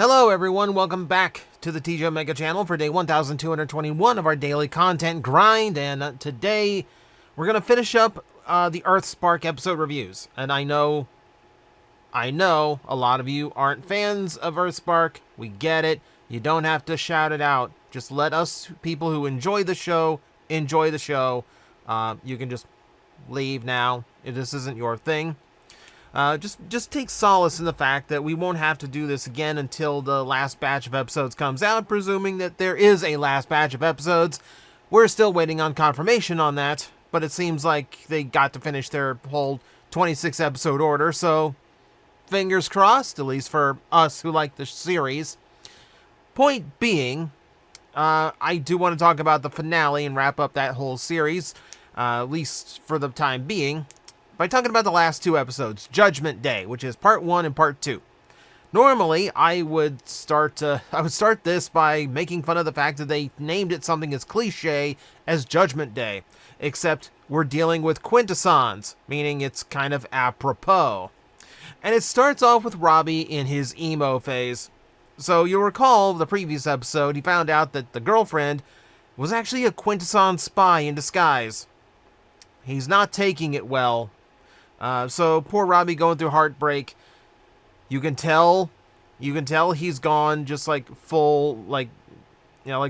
Hello everyone, welcome back to the TJOmega channel for day 1221 of our daily content grind, and today we're going to finish up the Earthspark episode reviews. And I know a lot of you aren't fans of Earthspark. We get it. You don't have to shout it out. Just let us people who enjoy the show. You can just leave now if this isn't your thing. Just take solace in the fact that we won't have to do this again until the last batch of episodes comes out, presuming that there is a last batch of episodes. We're still waiting on confirmation on that, but it seems like they got to finish their whole 26 episode order, so fingers crossed, at least for us who like the series. Point being, I do want to talk about the finale and wrap up that whole series, at least for the time being, by talking about the last two episodes, Judgment Day, which is part 1 and part 2. Normally, I would start this by making fun of the fact that they named it something as cliche as Judgment Day, except we're dealing with Quintesson, meaning it's kind of apropos. And it starts off with Robbie in his emo phase. So you'll recall the previous episode, he found out that the girlfriend was actually a Quintesson spy in disguise. He's not taking it well. So poor Robbie going through heartbreak. You can tell he's gone just like full,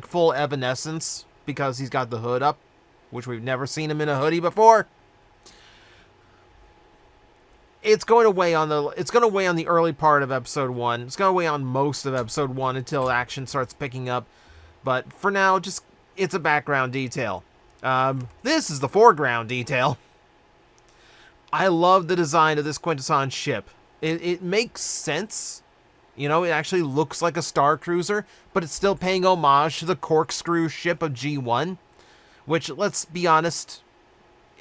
full evanescence because he's got the hood up, which we've never seen him in a hoodie before. It's going to weigh on the early part of episode 1. It's going to weigh on most of episode 1 until action starts picking up. But for now, it's a background detail. This is the foreground detail. I love the design of this Quintesson ship. It makes sense. You know, it actually looks like a star cruiser, but it's still paying homage to the corkscrew ship of G1, which, let's be honest,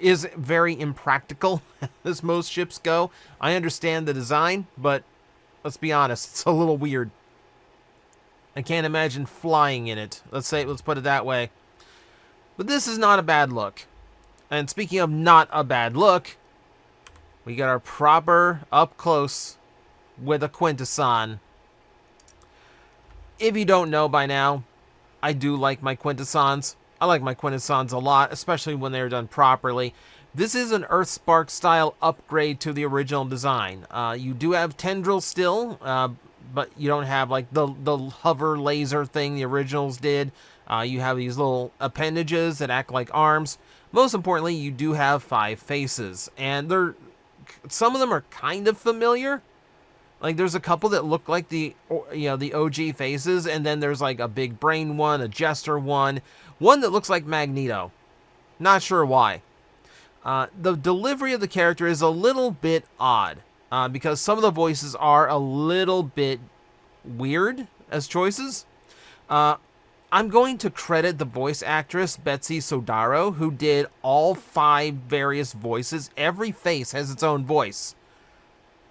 is very impractical as most ships go. I understand the design, but let's be honest, it's a little weird. I can't imagine flying in it. Let's put it that way. But this is not a bad look. And speaking of not a bad look, we got our proper up close with a Quintesson. If you don't know by now, I do like my Quintessons. I like my Quintessons a lot, especially when they're done properly. This is an Earthspark style upgrade to the original design. You do have tendrils still, but you don't have like the hover laser thing the originals did. You have these little appendages that act like arms. Most importantly, you do have 5 faces, and some of them are kind of familiar. Like there's a couple that look like the OG faces, and then there's like a big brain one, a jester one that looks like Magneto. Not sure why. The delivery of the character is a little bit odd, because some of the voices are a little bit weird as choices. I'm going to credit the voice actress, Betsy Sodaro, who did all 5 various voices. Every face has its own voice.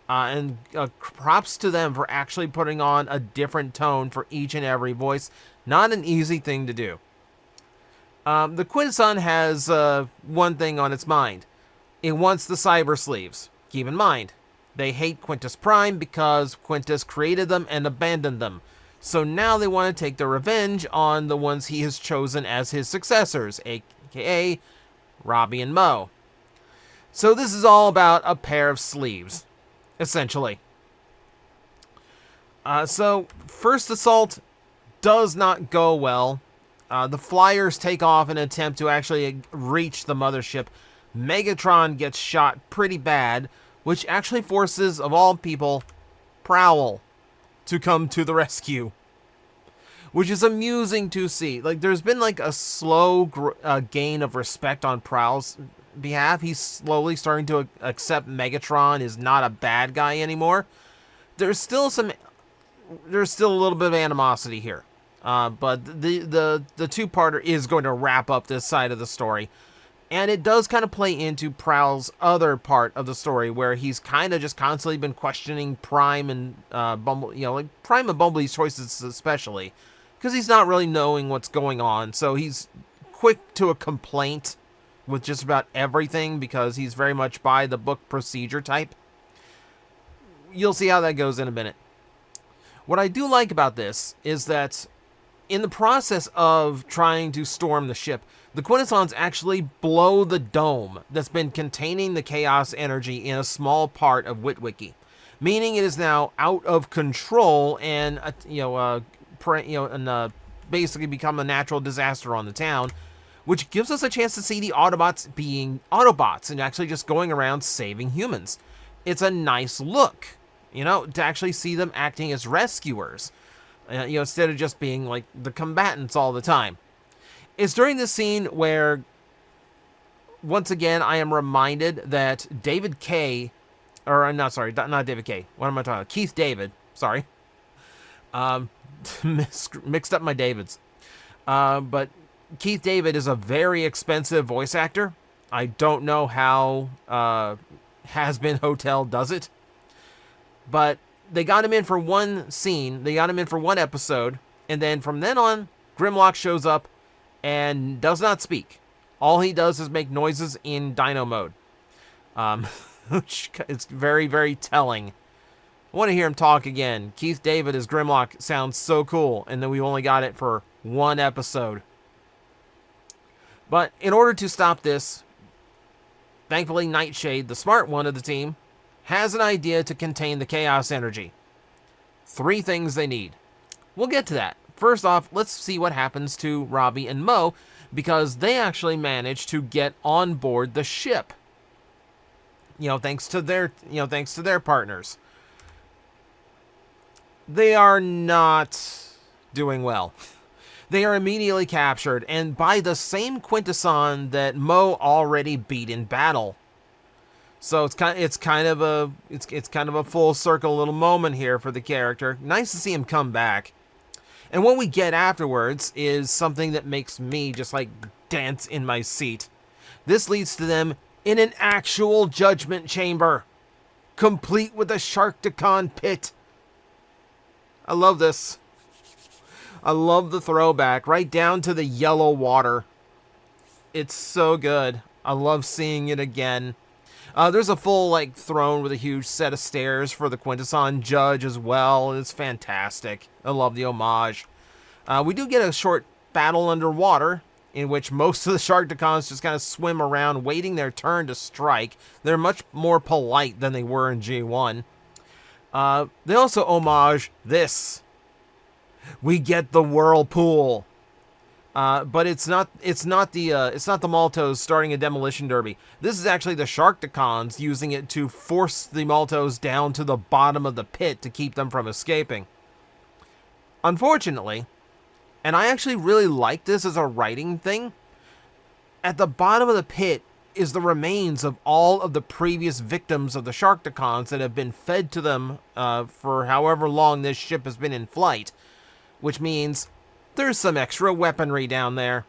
And props to them for actually putting on a different tone for each and every voice. Not an easy thing to do. The Quintesson has one thing on its mind. It wants the cyber sleeves. Keep in mind, they hate Quintus Prime because Quintus created them and abandoned them. So now they want to take their revenge on the ones he has chosen as his successors, aka Robbie and Mo. So this is all about a pair of sleeves, essentially. So first assault does not go well. The flyers take off in an attempt to actually reach the mothership. Megatron gets shot pretty bad, which actually forces, of all people, Prowl to come to the rescue, which is amusing to see. Like, there's been like a slow gain of respect on Prowl's behalf. He's slowly starting to accept Megatron is not a bad guy anymore. There's still a little bit of animosity here, but the two-parter is going to wrap up this side of the story. And it does kind of play into Prowl's other part of the story, where he's kind of just constantly been questioning Prime and Bumble, like Prime and Bumblebee's choices especially, because he's not really knowing what's going on. So he's quick to a complaint with just about everything because he's very much by the book procedure type. You'll see how that goes in a minute. What I do like about this is that in the process of trying to storm the ship, the Quintessons actually blow the dome that's been containing the chaos energy in a small part of Witwicky, meaning it is now out of control and basically become a natural disaster on the town, which gives us a chance to see the Autobots being Autobots and actually just going around saving humans. It's a nice look, to actually see them acting as rescuers, instead of just being like the combatants all the time. It's during this scene where, once again, I am reminded that David K, or not David K. What am I talking about? Keith David. Sorry. Mixed up my Davids. But Keith David is a very expensive voice actor. I don't know how Has Been Hotel does it. But they got him in for one scene. They got him in for one episode. And then from then on, Grimlock shows up and does not speak. All he does is make noises in dino mode. Which is very, very telling. I want to hear him talk again. Keith David as Grimlock sounds so cool, and then we only got it for one episode. But in order to stop this, thankfully Nightshade, the smart one of the team, has an idea to contain the chaos energy. 3 things they need. We'll get to that. First off, let's see what happens to Robbie and Mo, because they actually managed to get on board the ship. Thanks to their partners. They are not doing well. They are immediately captured, and by the same Quintesson that Mo already beat in battle. So it's kind of a full circle little moment here for the character. Nice to see him come back. And what we get afterwards is something that makes me just like dance in my seat. This leads to them in an actual judgment chamber, complete with a Sharkticon pit. I love this. I love the throwback right down to the yellow water. It's so good. I love seeing it again. There's a full throne with a huge set of stairs for the Quintesson judge as well. It's fantastic. I love the homage. We do get a short battle underwater in which most of the Sharkticons just kind of swim around waiting their turn to strike. They're much more polite than they were in G1. They also homage this. We get the whirlpool. But it's not the Maltos starting a demolition derby. This is actually the Sharkticons using it to force the Maltos down to the bottom of the pit to keep them from escaping. Unfortunately, and I actually really like this as a writing thing, at the bottom of the pit is the remains of all of the previous victims of the Sharkticons that have been fed to them for however long this ship has been in flight, which means there's some extra weaponry down there.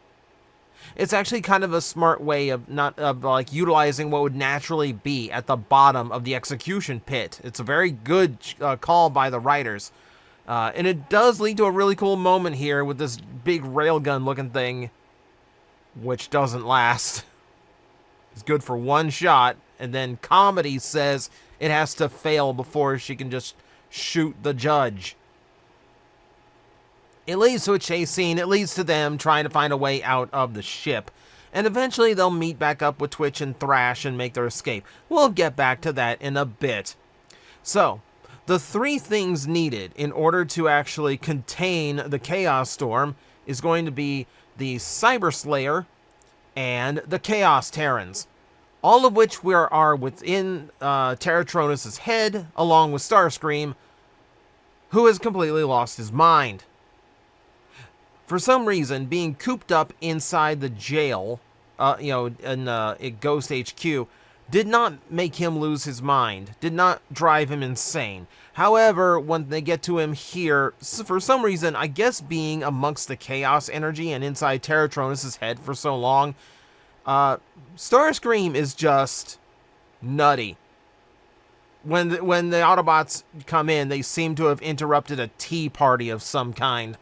It's actually kind of a smart way of utilizing what would naturally be at the bottom of the execution pit. It's a very good call by the writers. And it does lead to a really cool moment here with this big railgun looking thing, which doesn't last. It's good for one shot, and then Comedy says it has to fail before she can just shoot the judge. It leads to a chase scene. It leads to them trying to find a way out of the ship. And eventually they'll meet back up with Twitch and Thrash and make their escape. We'll get back to that in a bit. So, the 3 things needed in order to actually contain the Chaos Storm is going to be the Cyber Slayer and the Chaos Terrans. All of which are within Terratronus' head, along with Starscream, who has completely lost his mind. For some reason, being cooped up inside the jail, in Ghost HQ, did not make him lose his mind, did not drive him insane. However, when they get to him here, for some reason, I guess being amongst the chaos energy and inside Terratronus' head for so long, Starscream is just nutty. When the Autobots come in, they seem to have interrupted a tea party of some kind.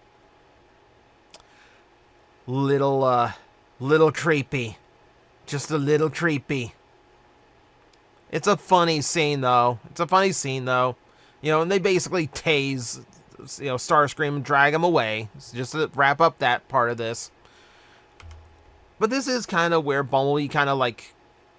Little creepy. Just a little creepy. It's a funny scene, though. And they basically tase Starscream and drag him away. Just to wrap up that part of this. But this is kind of where Bumblebee kind of like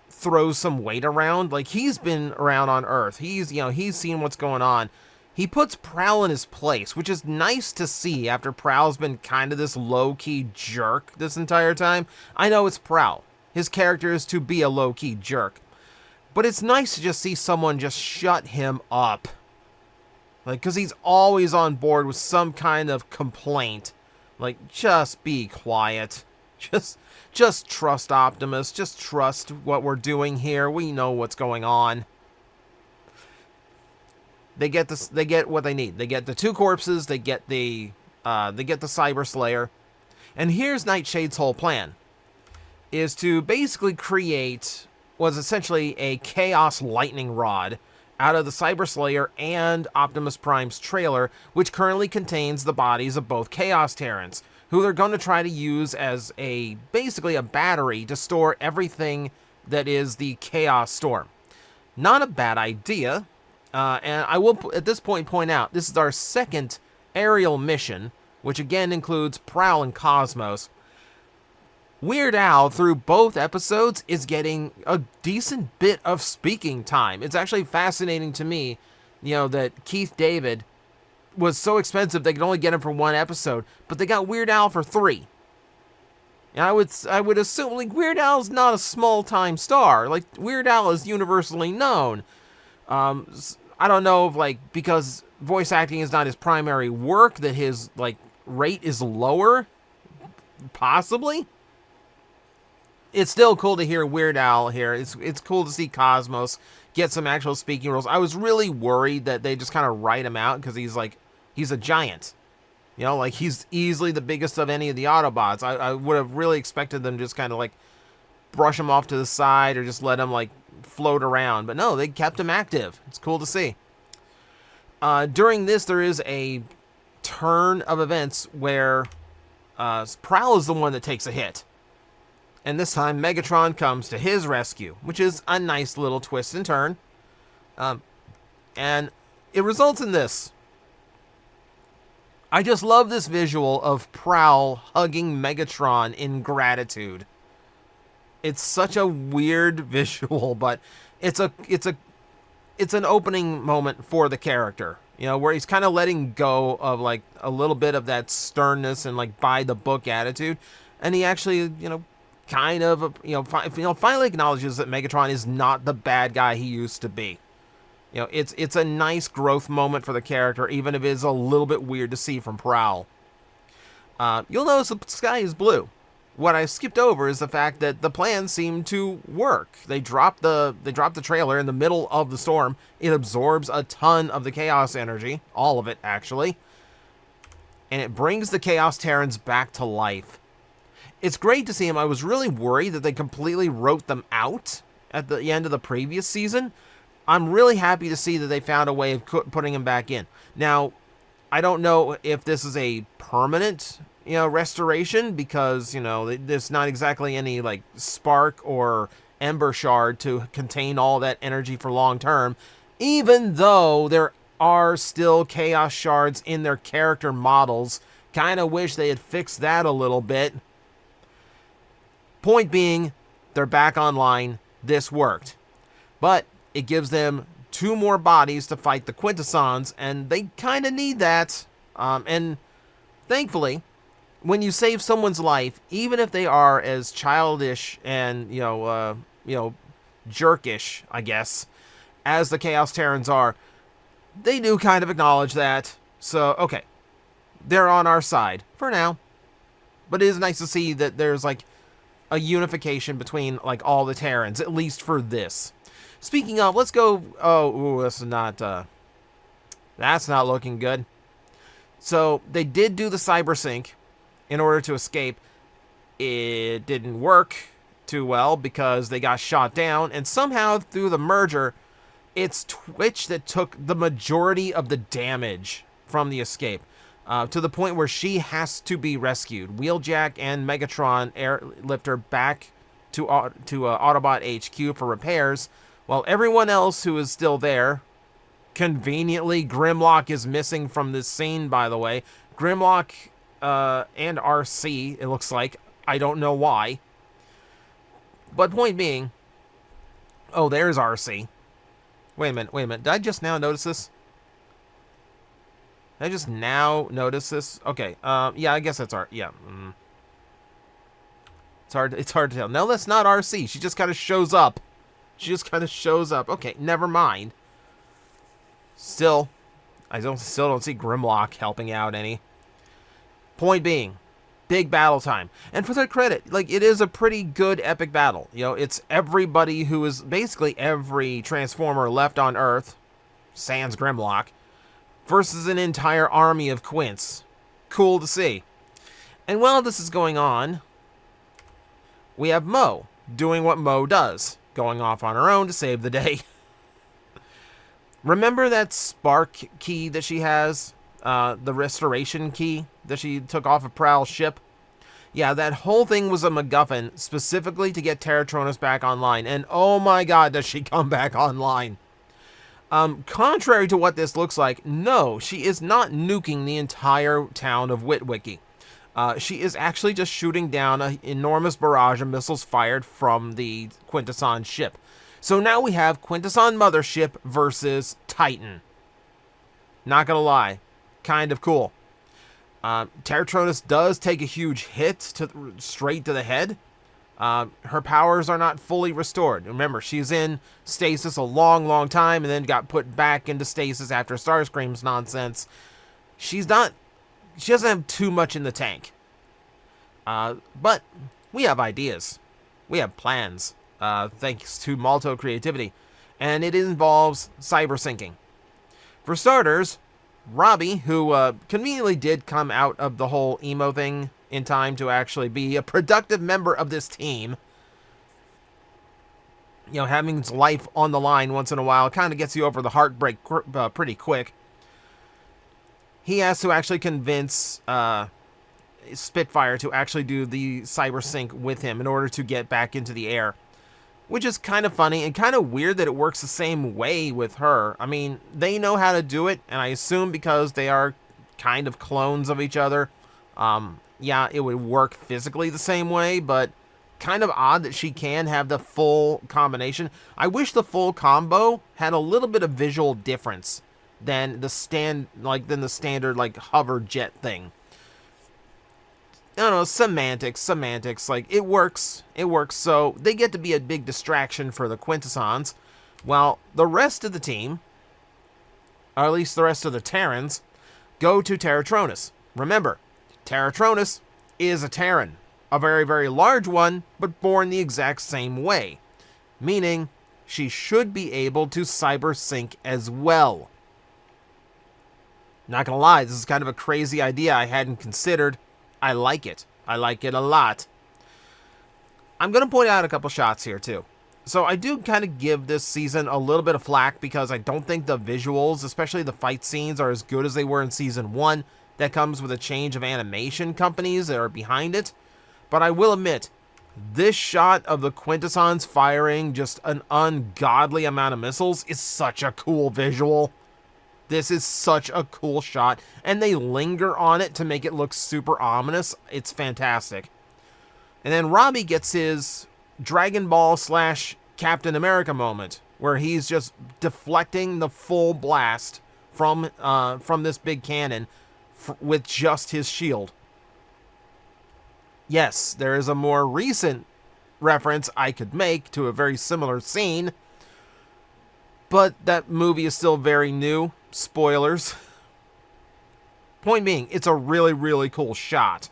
throws some weight around. Like, he's been around on Earth. He's seen what's going on. He puts Prowl in his place, which is nice to see after Prowl's been kind of this low-key jerk this entire time. I know it's Prowl. His character is to be a low-key jerk. But it's nice to just see someone just shut him up. Like, because he's always on board with some kind of complaint. Like, just be quiet. Just trust Optimus. Just trust what we're doing here. We know what's going on. They get this. They get what they need. They get the 2 corpses. They get the Cyber Slayer. And here's Nightshade's whole plan: is to basically create what's essentially a Chaos Lightning Rod out of the Cyber Slayer and Optimus Prime's trailer, which currently contains the bodies of both Chaos Terrans, who they're going to try to use as basically a battery to store everything that is the Chaos Storm. Not a bad idea. And I will, at this point out, this is our second aerial mission, which again includes Prowl and Cosmos. Weird Al, through both episodes, is getting a decent bit of speaking time. It's actually fascinating to me, that Keith David was so expensive they could only get him for 1 episode, but they got Weird Al for 3. And I would assume, like, Weird Al's not a small-time star. Like, Weird Al is universally known. I don't know if, like, because voice acting is not his primary work, that his, like, rate is lower. Possibly. It's still cool to hear Weird Al here. It's cool to see Cosmos get some actual speaking roles. I was really worried that they just kind of write him out because he's a giant. Like, he's easily the biggest of any of the Autobots. I would have really expected them to just kind of, like, brush him off to the side or just let him, like, float around. But no, they kept him active. It's cool to see. During this, there is a turn of events where Prowl is the one that takes a hit. And this time, Megatron comes to his rescue, which is a nice little twist and turn. And it results in this. I just love this visual of Prowl hugging Megatron in gratitude. It's such a weird visual, but it's an opening moment for the character, where he's kind of letting go of, like, a little bit of that sternness and, like, by the book attitude, and he actually, kind of, finally acknowledges that Megatron is not the bad guy he used to be. It's a nice growth moment for the character, even if it is a little bit weird to see from Prowl. You'll notice the sky is blue. What I skipped over is the fact that the plan seemed to work. They dropped the trailer in the middle of the storm. It absorbs a ton of the Chaos energy, all of it actually, and it brings the Chaos Terrans back to life. It's great to see them. I was really worried that they completely wrote them out at the end of the previous season. I'm really happy to see that they found a way of putting them back in. Now, I don't know if this is a permanent restoration, because, there's not exactly any, like, spark or ember shard to contain all that energy for long term, even though there are still chaos shards in their character models. Kind of wish they had fixed that a little bit. Point being, they're back online. This worked. But it gives them 2 more bodies to fight the Quintessons, and they kind of need that. And thankfully, when you save someone's life, even if they are as childish and, jerkish, I guess, as the Chaos Terrans are, they do kind of acknowledge that. So, okay, they're on our side for now. But it is nice to see that there's, like, a unification between, like, all the Terrans, at least for this. Speaking of, let's go... Oh, this is not... that's not looking good. So, they did do the cyber sync in order to escape. It didn't work too well because they got shot down, and somehow through the merger, it's Twitch that took the majority of the damage from the escape, to the point where she has to be rescued. Wheeljack and Megatron airlift her back to Autobot HQ for repairs, while everyone else who is still there Conveniently, Grimlock is missing from this scene, by the way. Grimlock and RC, it looks like. I don't know why. But point being... Oh, there's RC. Wait a minute. Did I just now notice this? Did I just now notice this? Okay, yeah, I guess that's yeah. It's hard to tell. No, that's not RC. She just kind of shows up. Okay, never mind. Still, I still don't see Grimlock helping out any. Point being, big battle time. And for their credit, like, it is a pretty good epic battle. You know, it's everybody who is basically every Transformer left on Earth, sans Grimlock, versus an entire army of Quints. Cool to see. And while this is going on, we have Mo doing what Mo does, going off on her own to save the day. Remember that spark key that she has? The restoration key that she took off of Prowl's ship? Yeah, that whole thing was a MacGuffin specifically to get Terratronus back online. And oh my god, does she come back online. Contrary to what this looks like, no, she is not nuking the entire town of Witwicky. She is actually just shooting down an enormous barrage of missiles fired from the Quintesson ship. So now we have Quintesson Mothership versus Titan. Not gonna lie, kind of cool. Terratronus does take a huge hit straight to the head. Her powers are not fully restored. Remember, she's in stasis a long time and then got put back into stasis after Starscream's nonsense. She doesn't have too much in the tank. But we have ideas. We have plans. Thanks to Malto creativity, and it involves cyber syncing. For starters, Robbie, who conveniently did come out of the whole emo thing in time to actually be a productive member of this team. You know, having his life on the line once in a while kind of gets you over the heartbreak pretty quick. He has to actually convince Spitfire to actually do the cyber sync with him in order to get back into the air. Which is kind of funny and kind of weird that it works the same way with her. I mean, they know how to do it, and I assume because they are kind of clones of each other, yeah, it would work physically the same way, but kind of odd that she can have the full combination. I wish the full combo had a little bit of visual difference than the standard like hover jet thing. I don't know, semantics, like, it works, so they get to be a big distraction for the Quintessons, while the rest of the team, or at least the rest of the Terrans, go to Terratronus. Remember, Terratronus is a Terran, a very, very large one, but born the exact same way, meaning she should be able to cyber sync as well. Not gonna lie, this is kind of a crazy idea I hadn't considered. I like it. I like it a lot. I'm going to point out a couple shots here, too. So I do kind of give this season a little bit of flack because I don't think the visuals, especially the fight scenes, are as good as they were in Season 1. That comes with a change of animation companies that are behind it. But I will admit, this shot of the Quintessons firing just an ungodly amount of missiles is such a cool visual. This is such a cool shot, and they linger on it to make it look super ominous. It's fantastic. And then Robbie gets his Dragon Ball / Captain America moment, where he's just deflecting the full blast from this big cannon with just his shield. Yes, there is a more recent reference I could make to a very similar scene, but that movie is still very new. Spoilers. Point being, it's a really, really cool shot.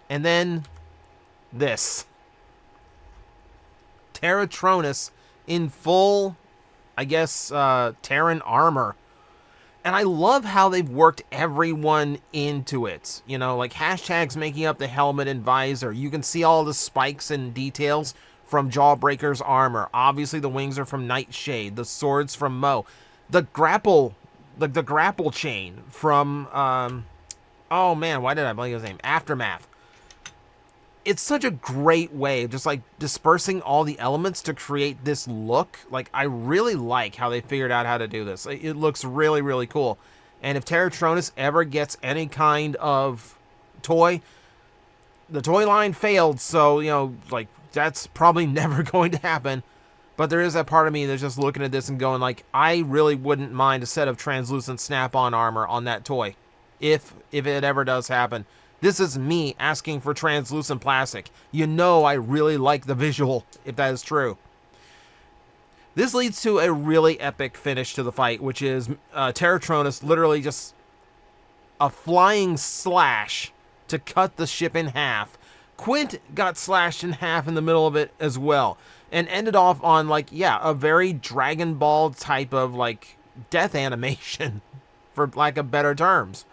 And then this. Terratronus in full, I guess, Terran armor. And I love how they've worked everyone into it. You know, like hashtags making up the helmet and visor. You can see all the spikes and details from Jawbreaker's armor. Obviously, the wings are from Nightshade. The swords from Mo. The grapple chain from, oh man, why did I blank his name? Aftermath. it's such a great way of just like dispersing all the elements to create this look. Like, I really like how they figured out how to do this. It looks really, really cool. And if Terratronus ever gets any kind of toy, the toy line failed, so, you know, like, that's probably never going to happen. But there is that part of me that's just looking at this and going, like, I really wouldn't mind a set of translucent snap-on armor on that toy, if it ever does happen. This is me asking for translucent plastic. You know I really like the visual, if that is true. This leads to a really epic finish to the fight, which is Terratronus literally just a flying slash to cut the ship in half. Quint got slashed in half in the middle of it as well, and ended off on, like, yeah, a very Dragon Ball type of, like, death animation, for lack of better terms.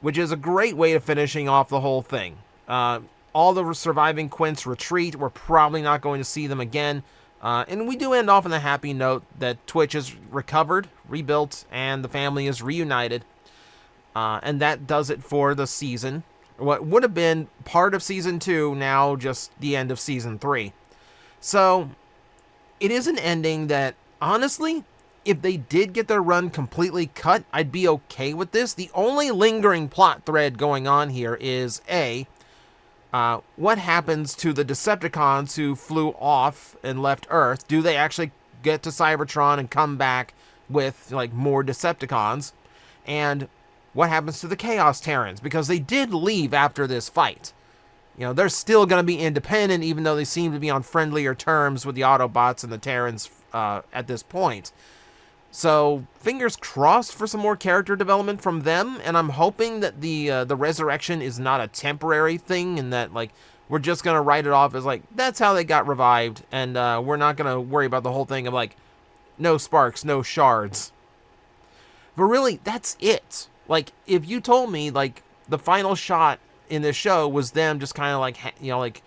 Which is a great way of finishing off the whole thing. All the surviving Quints retreat. We're probably not going to see them again. And we do end off on a happy note that Twitch is recovered, rebuilt, and the family is reunited. And that does it for the season. What would have been part of Season 2, now just the end of Season 3. So, it is an ending that, honestly, if they did get their run completely cut, I'd be okay with this. The only lingering plot thread going on here is, what happens to the Decepticons who flew off and left Earth? Do they actually get to Cybertron and come back with, like, more Decepticons? And what happens to the Chaos Terrans? Because they did leave after this fight. You know, they're still going to be independent, even though they seem to be on friendlier terms with the Autobots and the Terrans at this point. So, fingers crossed for some more character development from them, and I'm hoping that the resurrection is not a temporary thing, and that, like, we're just going to write it off as, like, that's how they got revived, and we're not going to worry about the whole thing of, like, no sparks, no shards. But really, that's it. Like, if you told me, like, the final shot in this show was them just kind of, like, you know, like,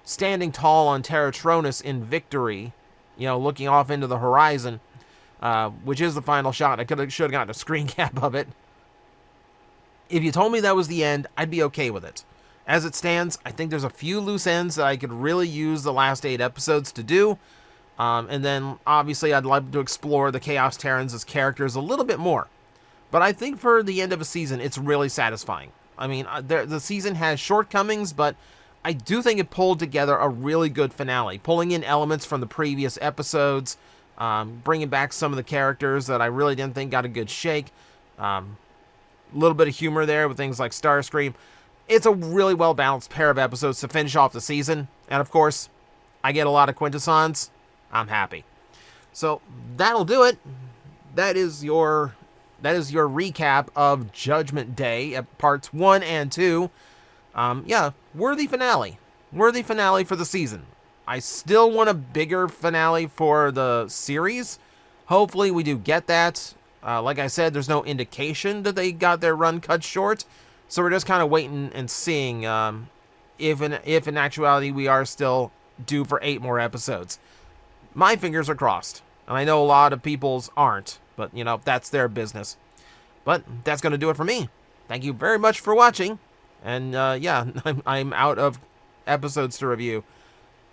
standing tall on Terratronus in victory, you know, looking off into the horizon, which is the final shot. I should have gotten a screen cap of it. If you told me that was the end, I'd be okay with it. As it stands, I think there's a few loose ends that I could really use the last 8 episodes to do. And then, obviously, I'd like to explore the Chaos Terrans as characters a little bit more. But I think for the end of a season, it's really satisfying. I mean, the season has shortcomings, but I do think it pulled together a really good finale, pulling in elements from the previous episodes, bringing back some of the characters that I really didn't think got a good shake. A little bit of humor there with things like Starscream. It's a really well-balanced pair of episodes to finish off the season. And, of course, I get a lot of Quintessons. I'm happy. So, that'll do it. That is your recap of Judgment Day, parts 1 and 2. Yeah, worthy finale. Worthy finale for the season. I still want a bigger finale for the series. Hopefully we do get that. Like I said, there's no indication that they got their run cut short. So we're just kind of waiting and seeing if in actuality we are still due for 8 more episodes. My fingers are crossed. And I know a lot of people's aren't. But, you know, that's their business. But that's going to do it for me. Thank you very much for watching. And, yeah, I'm out of episodes to review.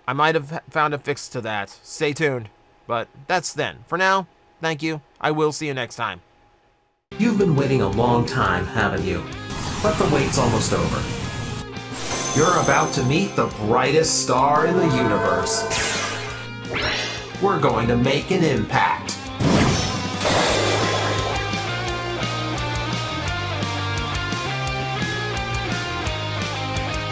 I might have found a fix to that. Stay tuned. But that's then. For now, thank you. I will see you next time. You've been waiting a long time, haven't you? But the wait's almost over. You're about to meet the brightest star in the universe. We're going to make an impact.